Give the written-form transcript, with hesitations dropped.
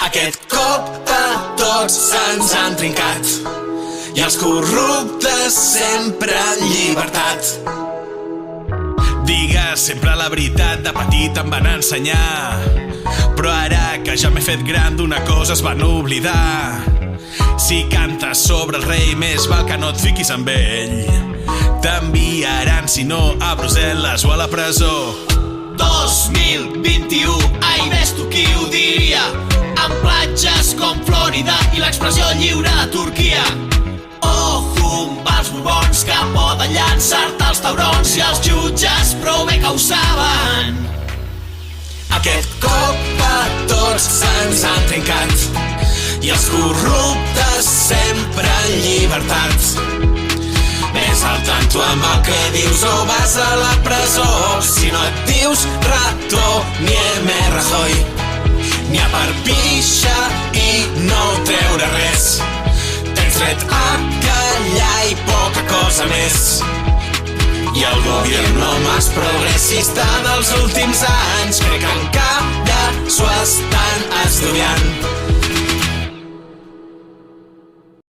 Aquest cop a tots se'ns han trincat i els corruptes sempre en llibertat. Digues sempre la veritat, de petit em van ensenyar, però ara que ja m'he fet gran d'una cosa es van oblidar. Si cantes sobre el rei més val que no et fiquis amb ell, t'enviaran si no a Brussel·les o a la presó. 2021, ai ves tu qui ho diria, amb platges com Florida i l'expressió lliure de Turquia. Ojo amb els borbons que poden llançar-te els taurons i els jutges prou bé que ho saben. Aquest cop a tots se'ns han trincat i els corruptes sempre en llibertat. Ves al tanto amb el que dius o vas a la presó. Si no et dius Rato ni M. Rajoy, n'hi ha per pixa i no treure res. Tens dret a callar i poca cosa més. I el gobierno más progressista dels últims anys crec que encara s'ho estan estudiant.